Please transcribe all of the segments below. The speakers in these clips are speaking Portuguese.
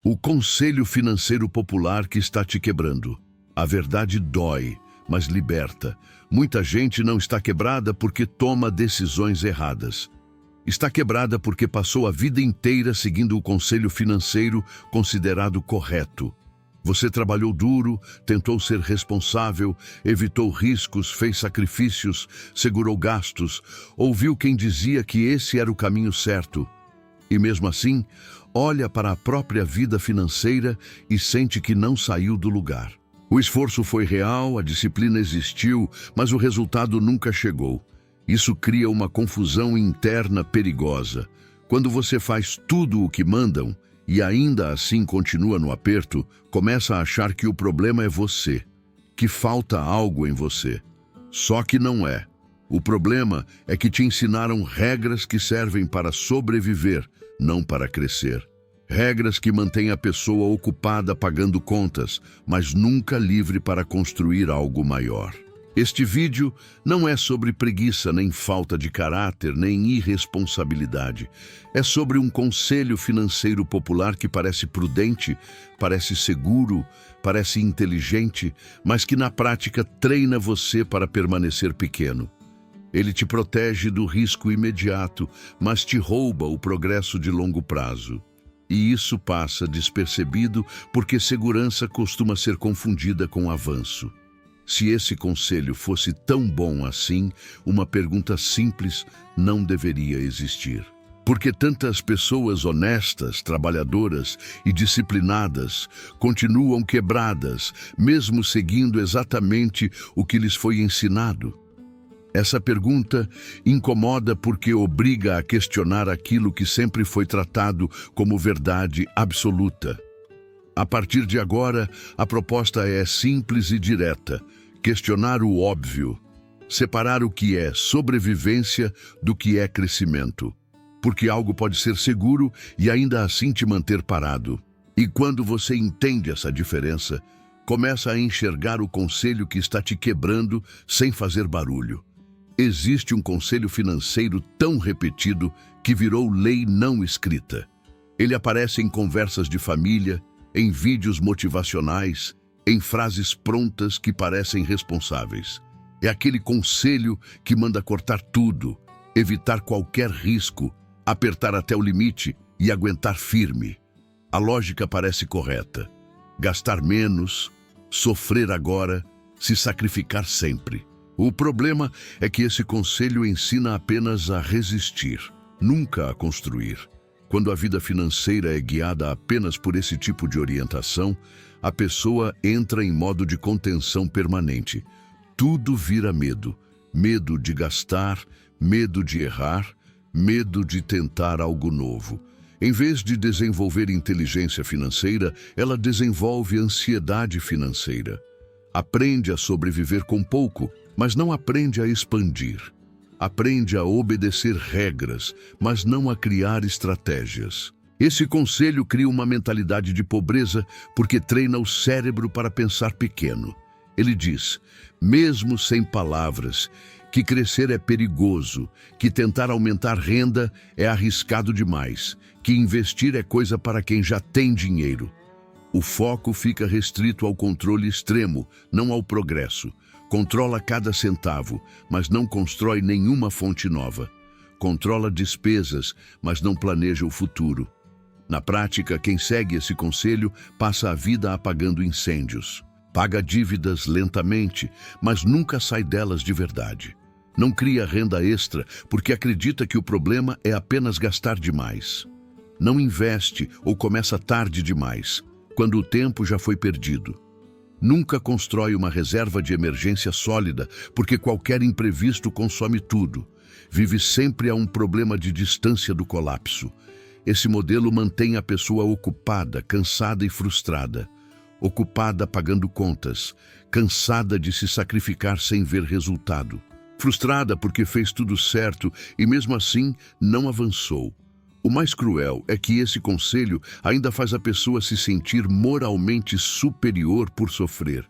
O conselho financeiro popular que está te quebrando. A verdade dói, mas liberta. Muita gente não está quebrada porque toma decisões erradas. Está quebrada porque passou a vida inteira seguindo o conselho financeiro considerado correto. Você trabalhou duro, tentou ser responsável, evitou riscos, fez sacrifícios, segurou gastos, ouviu quem dizia que esse era o caminho certo. E mesmo assim, olha para a própria vida financeira e sente que não saiu do lugar. O esforço foi real, a disciplina existiu, mas o resultado nunca chegou. Isso cria uma confusão interna perigosa. Quando você faz tudo o que mandam e ainda assim continua no aperto, começa a achar que o problema é você, que falta algo em você. Só que não é. O problema é que te ensinaram regras que servem para sobreviver, não para crescer. Regras que mantêm a pessoa ocupada pagando contas, mas nunca livre para construir algo maior. Este vídeo não é sobre preguiça, nem falta de caráter, nem irresponsabilidade. É sobre um conselho financeiro popular que parece prudente, parece seguro, parece inteligente, mas que na prática treina você para permanecer pequeno. Ele te protege do risco imediato, mas te rouba o progresso de longo prazo. E isso passa despercebido porque segurança costuma ser confundida com avanço. Se esse conselho fosse tão bom assim, uma pergunta simples não deveria existir. Por que tantas pessoas honestas, trabalhadoras e disciplinadas continuam quebradas, mesmo seguindo exatamente o que lhes foi ensinado? Essa pergunta incomoda porque obriga a questionar aquilo que sempre foi tratado como verdade absoluta. A partir de agora, a proposta é simples e direta: questionar o óbvio, separar o que é sobrevivência do que é crescimento. Porque algo pode ser seguro e ainda assim te manter parado. E quando você entende essa diferença, começa a enxergar o conselho que está te quebrando sem fazer barulho. Existe um conselho financeiro tão repetido que virou lei não escrita. Ele aparece em conversas de família, em vídeos motivacionais, em frases prontas que parecem responsáveis. É aquele conselho que manda cortar tudo, evitar qualquer risco, apertar até o limite e aguentar firme. A lógica parece correta. Gastar menos, sofrer agora, se sacrificar sempre. O problema é que esse conselho ensina apenas a resistir, nunca a construir. Quando a vida financeira é guiada apenas por esse tipo de orientação, a pessoa entra em modo de contenção permanente. Tudo vira medo. Medo de gastar, medo de errar, medo de tentar algo novo. Em vez de desenvolver inteligência financeira, ela desenvolve ansiedade financeira. Aprende a sobreviver com pouco, mas não aprende a expandir. Aprende a obedecer regras, mas não a criar estratégias. Esse conselho cria uma mentalidade de pobreza porque treina o cérebro para pensar pequeno. Ele diz, mesmo sem palavras, que crescer é perigoso, que tentar aumentar renda é arriscado demais, que investir é coisa para quem já tem dinheiro. O foco fica restrito ao controle extremo, não ao progresso. Controla cada centavo, mas não constrói nenhuma fonte nova. Controla despesas, mas não planeja o futuro. Na prática, quem segue esse conselho passa a vida apagando incêndios. Paga dívidas lentamente, mas nunca sai delas de verdade. Não cria renda extra porque acredita que o problema é apenas gastar demais. Não investe ou começa tarde demais, quando o tempo já foi perdido. Nunca constrói uma reserva de emergência sólida, porque qualquer imprevisto consome tudo. Vive sempre a um problema de distância do colapso. Esse modelo mantém a pessoa ocupada, cansada e frustrada. Ocupada pagando contas, cansada de se sacrificar sem ver resultado. Frustrada porque fez tudo certo e mesmo assim não avançou. O mais cruel é que esse conselho ainda faz a pessoa se sentir moralmente superior por sofrer,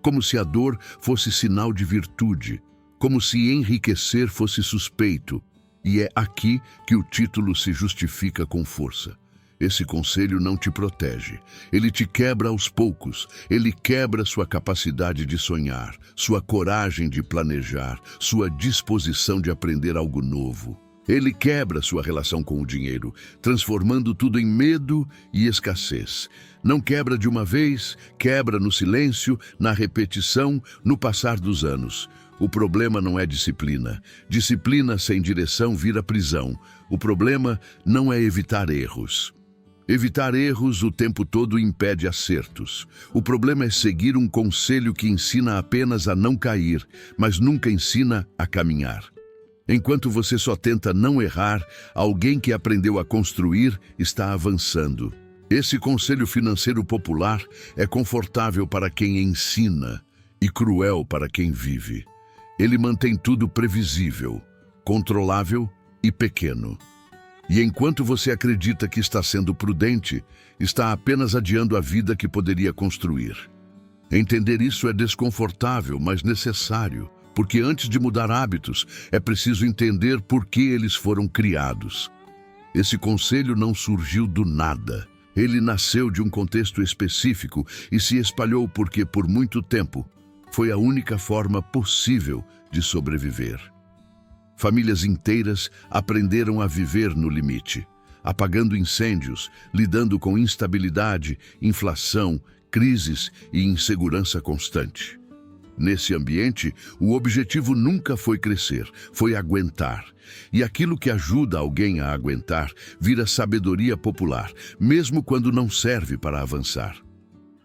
como se a dor fosse sinal de virtude, como se enriquecer fosse suspeito. E é aqui que o título se justifica com força. Esse conselho não te protege. Ele te quebra aos poucos. Ele quebra sua capacidade de sonhar, sua coragem de planejar, sua disposição de aprender algo novo. Ele quebra sua relação com o dinheiro, transformando tudo em medo e escassez. Não quebra de uma vez, quebra no silêncio, na repetição, no passar dos anos. O problema não é disciplina. Disciplina sem direção vira prisão. O problema não é evitar erros. Evitar erros o tempo todo impede acertos. O problema é seguir um conselho que ensina apenas a não cair, mas nunca ensina a caminhar. Enquanto você só tenta não errar, alguém que aprendeu a construir está avançando. Esse conselho financeiro popular é confortável para quem ensina e cruel para quem vive. Ele mantém tudo previsível, controlável e pequeno. E enquanto você acredita que está sendo prudente, está apenas adiando a vida que poderia construir. Entender isso é desconfortável, mas necessário, porque antes de mudar hábitos, é preciso entender por que eles foram criados. Esse conselho não surgiu do nada. Ele nasceu de um contexto específico e se espalhou porque, por muito tempo, foi a única forma possível de sobreviver. Famílias inteiras aprenderam a viver no limite, apagando incêndios, lidando com instabilidade, inflação, crises e insegurança constante. Nesse ambiente, o objetivo nunca foi crescer, foi aguentar. E aquilo que ajuda alguém a aguentar vira sabedoria popular, mesmo quando não serve para avançar.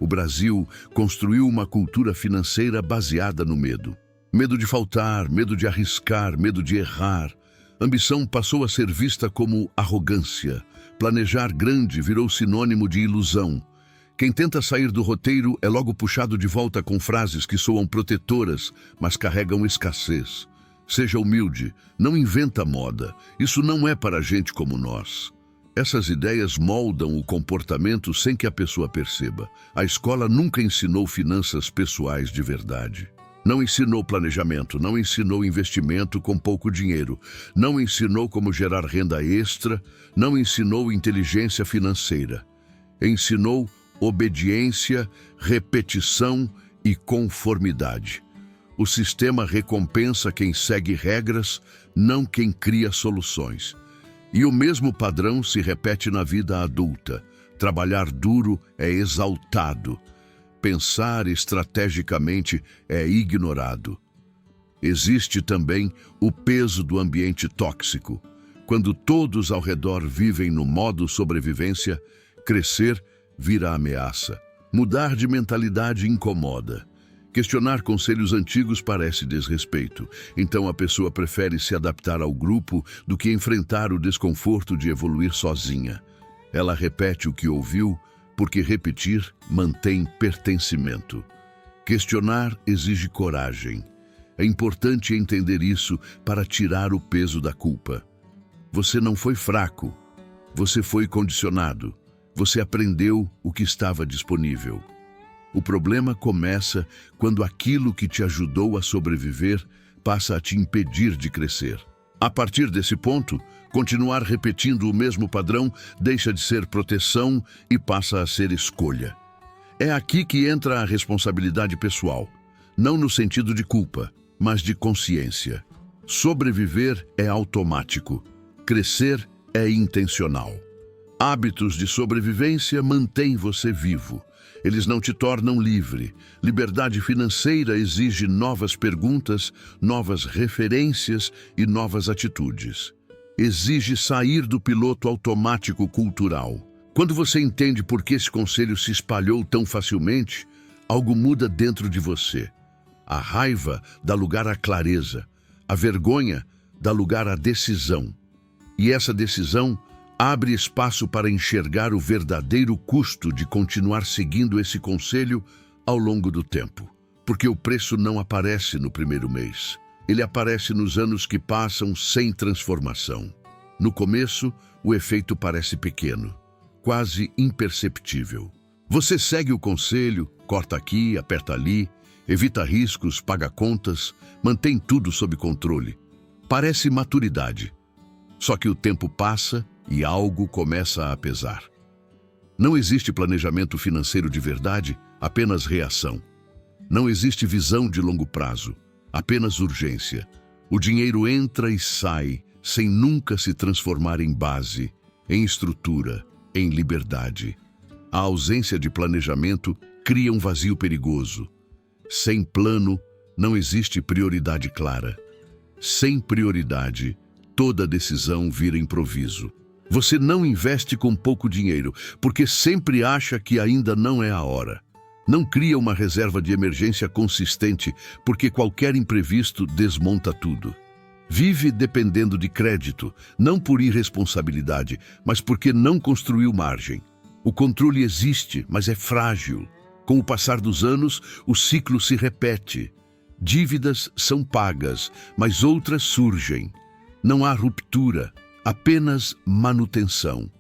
O Brasil construiu uma cultura financeira baseada no medo. Medo de faltar, medo de arriscar, medo de errar. Ambição passou a ser vista como arrogância. Planejar grande virou sinônimo de ilusão. Quem tenta sair do roteiro é logo puxado de volta com frases que soam protetoras, mas carregam escassez. Seja humilde, não inventa moda. Isso não é para gente como nós. Essas ideias moldam o comportamento sem que a pessoa perceba. A escola nunca ensinou finanças pessoais de verdade. Não ensinou planejamento, não ensinou investimento com pouco dinheiro, não ensinou como gerar renda extra, não ensinou inteligência financeira. Ensinou obediência, repetição e conformidade. O sistema recompensa quem segue regras, não quem cria soluções. E o mesmo padrão se repete na vida adulta. Trabalhar duro é exaltado. Pensar estrategicamente é ignorado. Existe também o peso do ambiente tóxico. Quando todos ao redor vivem no modo sobrevivência, crescer vira ameaça. Mudar de mentalidade incomoda. Questionar conselhos antigos parece desrespeito. Então a pessoa prefere se adaptar ao grupo do que enfrentar o desconforto de evoluir sozinha. Ela repete o que ouviu, porque repetir mantém pertencimento. Questionar exige coragem. É importante entender isso para tirar o peso da culpa. Você não foi fraco. Você foi condicionado. Você aprendeu o que estava disponível. O problema começa quando aquilo que te ajudou a sobreviver passa a te impedir de crescer. A partir desse ponto, continuar repetindo o mesmo padrão deixa de ser proteção e passa a ser escolha. É aqui que entra a responsabilidade pessoal, não no sentido de culpa, mas de consciência. Sobreviver é automático, crescer é intencional. Hábitos de sobrevivência mantêm você vivo. Eles não te tornam livre. Liberdade financeira exige novas perguntas, novas referências e novas atitudes. Exige sair do piloto automático cultural. Quando você entende por que esse conselho se espalhou tão facilmente, algo muda dentro de você. A raiva dá lugar à clareza. A vergonha dá lugar à decisão. E essa decisão abre espaço para enxergar o verdadeiro custo de continuar seguindo esse conselho ao longo do tempo. Porque o preço não aparece no primeiro mês. Ele aparece nos anos que passam sem transformação. No começo, o efeito parece pequeno, quase imperceptível. Você segue o conselho, corta aqui, aperta ali, evita riscos, paga contas, mantém tudo sob controle. Parece maturidade. Só que o tempo passa e algo começa a pesar. Não existe planejamento financeiro de verdade, apenas reação. Não existe visão de longo prazo, apenas urgência. O dinheiro entra e sai, sem nunca se transformar em base, em estrutura, em liberdade. A ausência de planejamento cria um vazio perigoso. Sem plano, não existe prioridade clara. Sem prioridade, toda decisão vira improviso. Você não investe com pouco dinheiro, porque sempre acha que ainda não é a hora. Não cria uma reserva de emergência consistente, porque qualquer imprevisto desmonta tudo. Vive dependendo de crédito, não por irresponsabilidade, mas porque não construiu margem. O controle existe, mas é frágil. Com o passar dos anos, o ciclo se repete. Dívidas são pagas, mas outras surgem. Não há ruptura, apenas manutenção.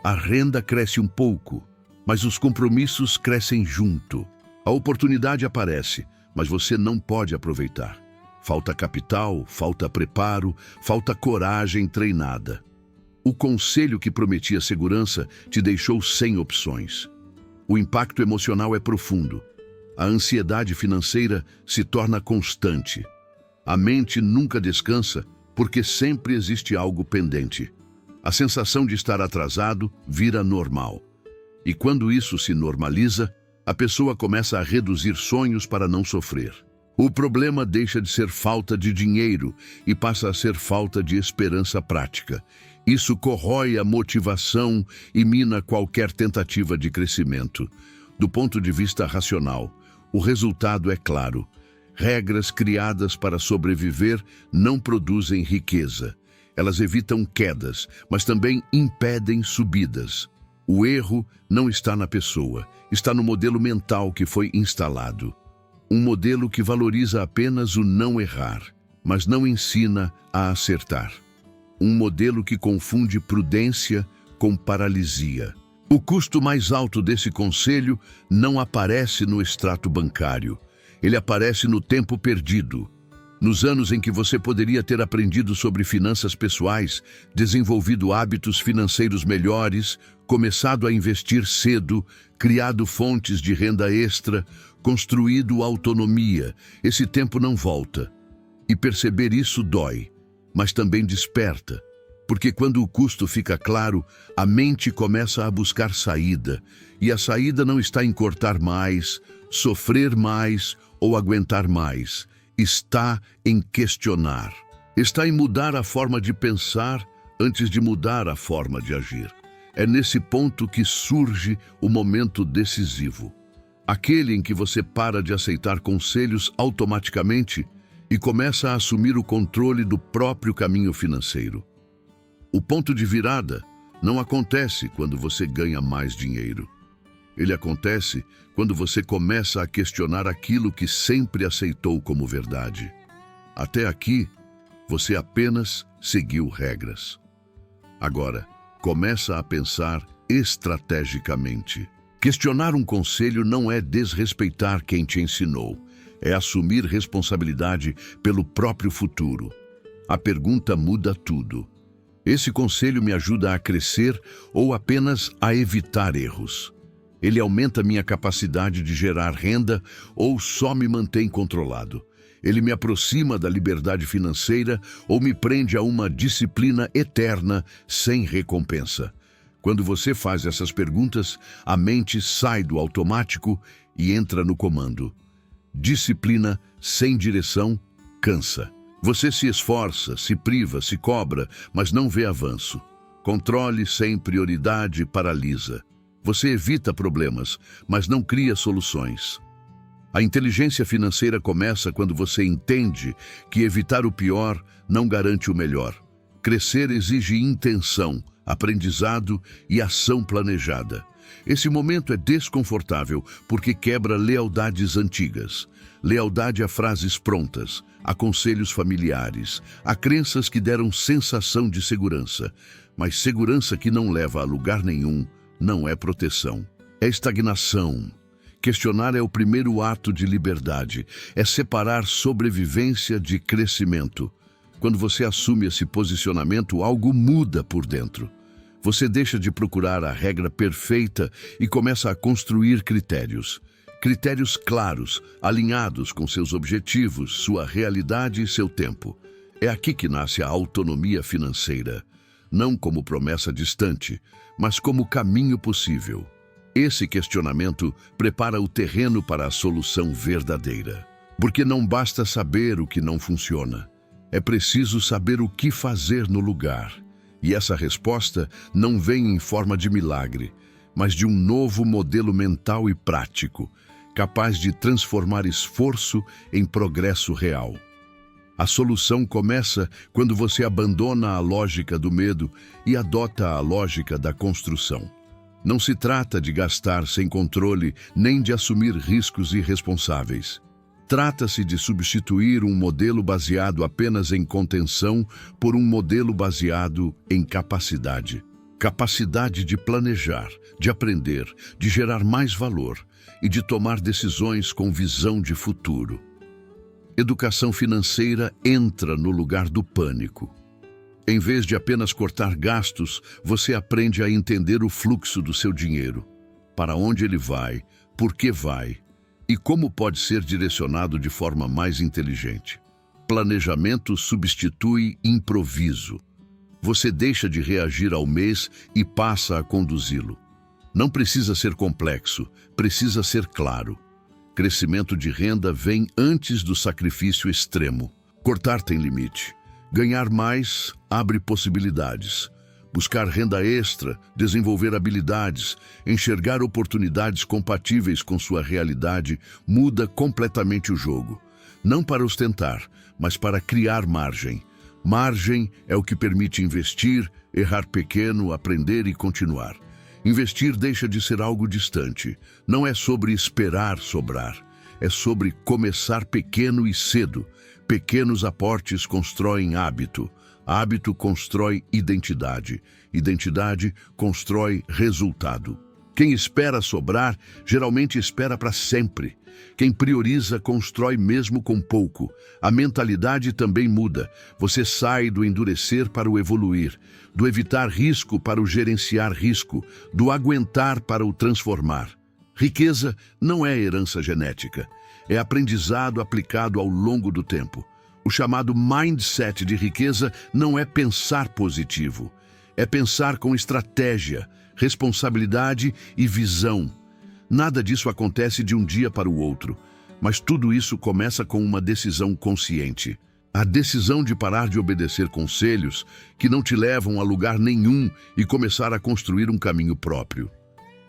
A renda cresce um pouco, mas os compromissos crescem junto. A oportunidade aparece, mas você não pode aproveitar. Falta capital, falta preparo, falta coragem treinada. O conselho que prometia segurança te deixou sem opções. O impacto emocional é profundo. A ansiedade financeira se torna constante. A mente nunca descansa porque sempre existe algo pendente. A sensação de estar atrasado vira normal. E quando isso se normaliza, a pessoa começa a reduzir sonhos para não sofrer. O problema deixa de ser falta de dinheiro e passa a ser falta de esperança prática. Isso corrói a motivação e mina qualquer tentativa de crescimento. Do ponto de vista racional, o resultado é claro. Regras criadas para sobreviver não produzem riqueza. Elas evitam quedas, mas também impedem subidas. O erro não está na pessoa, está no modelo mental que foi instalado. Um modelo que valoriza apenas o não errar, mas não ensina a acertar. Um modelo que confunde prudência com paralisia. O custo mais alto desse conselho não aparece no extrato bancário. Ele aparece no tempo perdido. Nos anos em que você poderia ter aprendido sobre finanças pessoais, desenvolvido hábitos financeiros melhores, começado a investir cedo, criado fontes de renda extra, construído autonomia, esse tempo não volta. E perceber isso dói, mas também desperta. Porque quando o custo fica claro, a mente começa a buscar saída. E a saída não está em cortar mais, sofrer mais ou aguentar mais. Está em questionar. Está em mudar a forma de pensar antes de mudar a forma de agir. É nesse ponto que surge o momento decisivo. Aquele em que você para de aceitar conselhos automaticamente e começa a assumir o controle do próprio caminho financeiro. O ponto de virada não acontece quando você ganha mais dinheiro. Ele acontece quando você começa a questionar aquilo que sempre aceitou como verdade. Até aqui, você apenas seguiu regras. Agora, começa a pensar estrategicamente. Questionar um conselho não é desrespeitar quem te ensinou, é assumir responsabilidade pelo próprio futuro. A pergunta muda tudo. Esse conselho me ajuda a crescer ou apenas a evitar erros? Ele aumenta minha capacidade de gerar renda ou só me mantém controlado? Ele me aproxima da liberdade financeira ou me prende a uma disciplina eterna sem recompensa? Quando você faz essas perguntas, a mente sai do automático e entra no comando. Disciplina sem direção cansa. Você se esforça, se priva, se cobra, mas não vê avanço. Controle sem prioridade paralisa. Você evita problemas, mas não cria soluções. A inteligência financeira começa quando você entende que evitar o pior não garante o melhor. Crescer exige intenção, aprendizado e ação planejada. Esse momento é desconfortável porque quebra lealdades antigas. Lealdade a frases prontas, a conselhos familiares, a crenças que deram sensação de segurança. Mas segurança que não leva a lugar nenhum não é proteção, é estagnação. Questionar é o primeiro ato de liberdade, é separar sobrevivência de crescimento. Quando você assume esse posicionamento, algo muda por dentro. Você deixa de procurar a regra perfeita e começa a construir critérios. Critérios claros, alinhados com seus objetivos, sua realidade e seu tempo. É aqui que nasce a autonomia financeira. Não como promessa distante, mas como caminho possível. Esse questionamento prepara o terreno para a solução verdadeira. Porque não basta saber o que não funciona. É preciso saber o que fazer no lugar. E essa resposta não vem em forma de milagre, mas de um novo modelo mental e prático, capaz de transformar esforço em progresso real. A solução começa quando você abandona a lógica do medo e adota a lógica da construção. Não se trata de gastar sem controle, nem de assumir riscos irresponsáveis. Trata-se de substituir um modelo baseado apenas em contenção por um modelo baseado em capacidade. Capacidade de planejar, de aprender, de gerar mais valor e de tomar decisões com visão de futuro. Educação financeira entra no lugar do pânico. Em vez de apenas cortar gastos, você aprende a entender o fluxo do seu dinheiro. Para onde ele vai, por que vai e como pode ser direcionado de forma mais inteligente. Planejamento substitui improviso. Você deixa de reagir ao mês e passa a conduzi-lo. Não precisa ser complexo, precisa ser claro. Crescimento de renda vem antes do sacrifício extremo. Cortar tem limite. Ganhar mais abre possibilidades. Buscar renda extra, desenvolver habilidades, enxergar oportunidades compatíveis com sua realidade muda completamente o jogo. Não para ostentar, mas para criar margem. Margem é o que permite investir, errar pequeno, aprender e continuar. Investir deixa de ser algo distante. Não é sobre esperar sobrar. É sobre começar pequeno e cedo. Pequenos aportes constroem hábito. Hábito constrói identidade. Identidade constrói resultado. Quem espera sobrar, geralmente espera para sempre. Quem prioriza, constrói mesmo com pouco. A mentalidade também muda. Você sai do endurecer para o evoluir, do evitar risco para o gerenciar risco, do aguentar para o transformar. Riqueza não é herança genética. É aprendizado aplicado ao longo do tempo. O chamado mindset de riqueza não é pensar positivo. É pensar com estratégia, responsabilidade e visão. Nada disso acontece de um dia para o outro, mas tudo isso começa com uma decisão consciente. A decisão de parar de obedecer conselhos que não te levam a lugar nenhum e começar a construir um caminho próprio.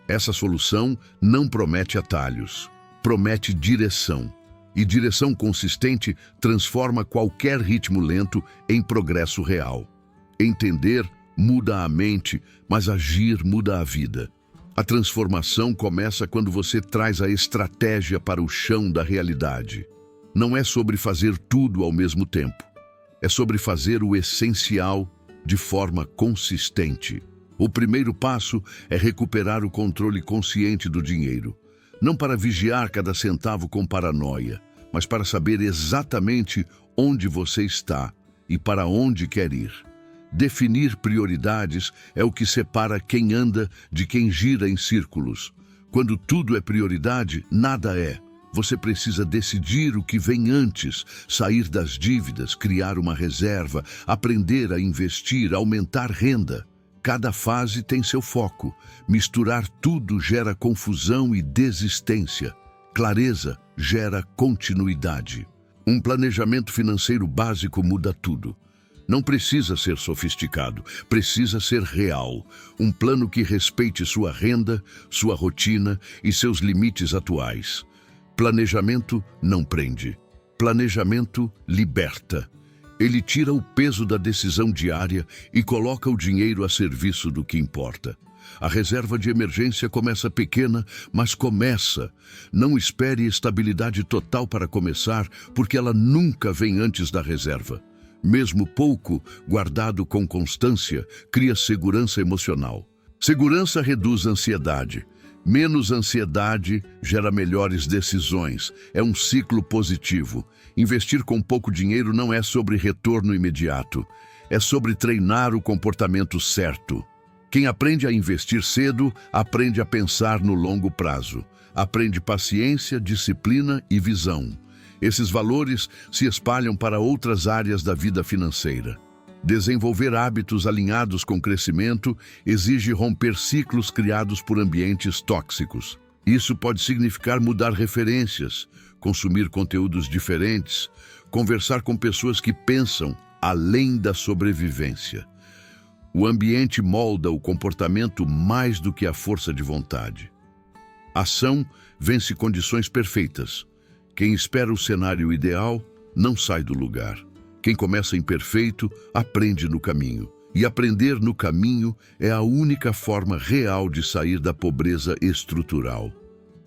Essa solução não promete atalhos, promete direção. E direção consistente transforma qualquer ritmo lento em progresso real. Entender muda a mente, mas agir muda a vida. A transformação começa quando você traz a estratégia para o chão da realidade. Não é sobre fazer tudo ao mesmo tempo. É sobre fazer o essencial de forma consistente. O primeiro passo é recuperar o controle consciente do dinheiro. Não para vigiar cada centavo com paranoia, mas para saber exatamente onde você está e para onde quer ir. Definir prioridades é o que separa quem anda de quem gira em círculos. Quando tudo é prioridade, nada é. Você precisa decidir o que vem antes, sair das dívidas, criar uma reserva, aprender a investir, aumentar renda. Cada fase tem seu foco. Misturar tudo gera confusão e desistência. Clareza gera continuidade. Um planejamento financeiro básico muda tudo. Não precisa ser sofisticado, precisa ser real. Um plano que respeite sua renda, sua rotina e seus limites atuais. Planejamento não prende. Planejamento liberta. Ele tira o peso da decisão diária e coloca o dinheiro a serviço do que importa. A reserva de emergência começa pequena, mas começa. Não espere estabilidade total para começar, porque ela nunca vem antes da reserva. Mesmo pouco, guardado com constância, cria segurança emocional. Segurança reduz ansiedade. Menos ansiedade gera melhores decisões. É um ciclo positivo. Investir com pouco dinheiro não é sobre retorno imediato. É sobre treinar o comportamento certo. Quem aprende a investir cedo, aprende a pensar no longo prazo. Aprende paciência, disciplina e visão. Esses valores se espalham para outras áreas da vida financeira. Desenvolver hábitos alinhados com crescimento exige romper ciclos criados por ambientes tóxicos. Isso pode significar mudar referências, consumir conteúdos diferentes, conversar com pessoas que pensam além da sobrevivência. O ambiente molda o comportamento mais do que a força de vontade. Ação vence condições perfeitas. Quem espera o cenário ideal não sai do lugar. Quem começa imperfeito aprende no caminho. E aprender no caminho é a única forma real de sair da pobreza estrutural.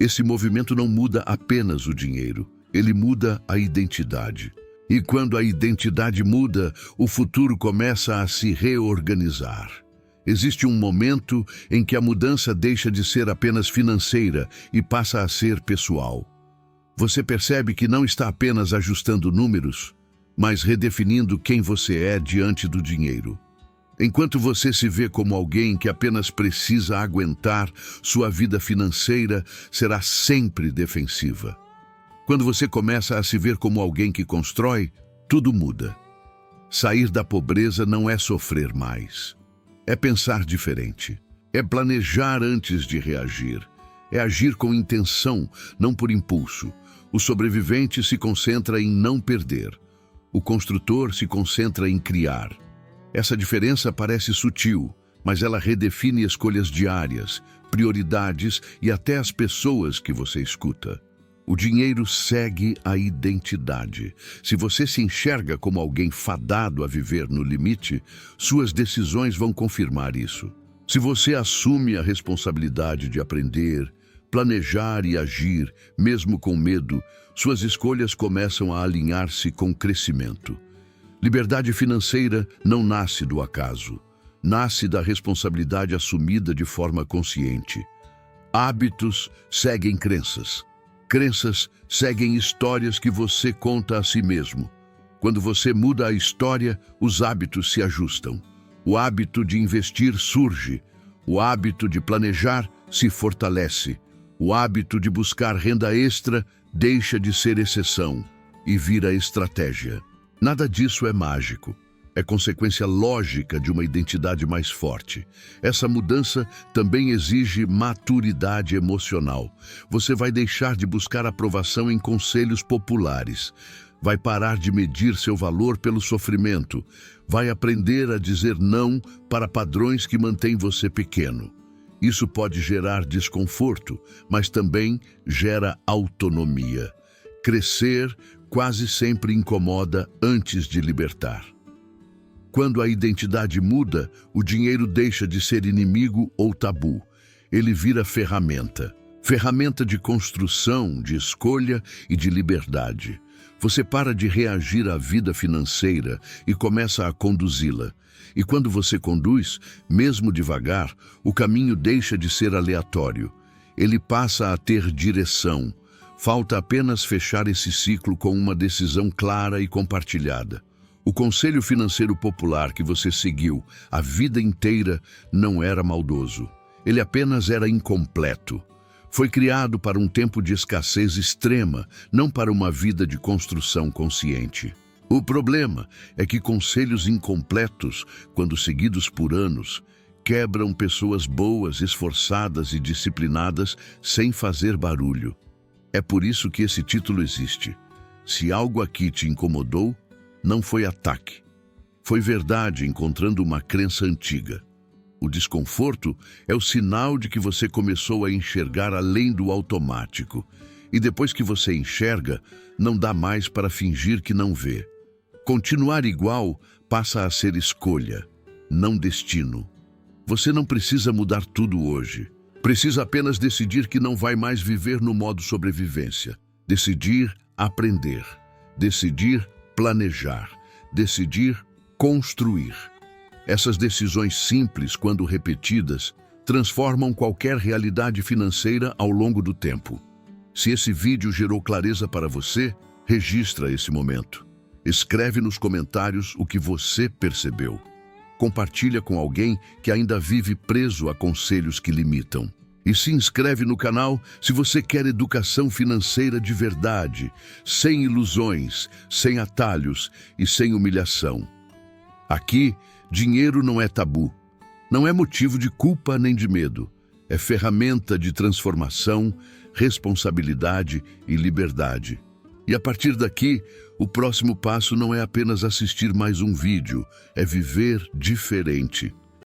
Esse movimento não muda apenas o dinheiro, ele muda a identidade. E quando a identidade muda, o futuro começa a se reorganizar. Existe um momento em que a mudança deixa de ser apenas financeira e passa a ser pessoal. Você percebe que não está apenas ajustando números, mas redefinindo quem você é diante do dinheiro. Enquanto você se vê como alguém que apenas precisa aguentar, sua vida financeira será sempre defensiva. Quando você começa a se ver como alguém que constrói, tudo muda. Sair da pobreza não é sofrer mais. É pensar diferente. É planejar antes de reagir. É agir com intenção, não por impulso. O sobrevivente se concentra em não perder. O construtor se concentra em criar. Essa diferença parece sutil, mas ela redefine escolhas diárias, prioridades e até as pessoas que você escuta. O dinheiro segue a identidade. Se você se enxerga como alguém fadado a viver no limite, suas decisões vão confirmar isso. Se você assume a responsabilidade de aprender, planejar e agir, mesmo com medo, suas escolhas começam a alinhar-se com crescimento. Liberdade financeira não nasce do acaso. Nasce da responsabilidade assumida de forma consciente. Hábitos seguem crenças. Crenças seguem histórias que você conta a si mesmo. Quando você muda a história, os hábitos se ajustam. O hábito de investir surge. O hábito de planejar se fortalece. O hábito de buscar renda extra deixa de ser exceção e vira estratégia. Nada disso é mágico. É consequência lógica de uma identidade mais forte. Essa mudança também exige maturidade emocional. Você vai deixar de buscar aprovação em conselhos populares. Vai parar de medir seu valor pelo sofrimento. Vai aprender a dizer não para padrões que mantêm você pequeno. Isso pode gerar desconforto, mas também gera autonomia. Crescer quase sempre incomoda antes de libertar. Quando a identidade muda, o dinheiro deixa de ser inimigo ou tabu. Ele vira ferramenta. Ferramenta de construção, de escolha e de liberdade. Você para de reagir à vida financeira e começa a conduzi-la. E quando você conduz, mesmo devagar, o caminho deixa de ser aleatório. Ele passa a ter direção. Falta apenas fechar esse ciclo com uma decisão clara e compartilhada. O conselho financeiro popular que você seguiu a vida inteira não era maldoso. Ele apenas era incompleto. Foi criado para um tempo de escassez extrema, não para uma vida de construção consciente. O problema é que conselhos incompletos, quando seguidos por anos, quebram pessoas boas, esforçadas e disciplinadas sem fazer barulho. É por isso que esse título existe. Se algo aqui te incomodou, não foi ataque. Foi verdade encontrando uma crença antiga. O desconforto é o sinal de que você começou a enxergar além do automático. E depois que você enxerga, não dá mais para fingir que não vê. Continuar igual passa a ser escolha, não destino. Você não precisa mudar tudo hoje. Precisa apenas decidir que não vai mais viver no modo sobrevivência. Decidir aprender. Decidir planejar. Decidir construir. Essas decisões simples, quando repetidas, transformam qualquer realidade financeira ao longo do tempo. Se esse vídeo gerou clareza para você, registra esse momento. Escreve nos comentários o que você percebeu. compartilha com alguém que ainda vive preso a conselhos que limitam. E se inscreve no canal se você quer educação financeira de verdade, sem ilusões, sem atalhos e sem humilhação. Aqui, dinheiro não é tabu, não é motivo de culpa nem de medo. É ferramenta de transformação, responsabilidade e liberdade. E a partir daqui, o próximo passo não é apenas assistir mais um vídeo, é viver diferente.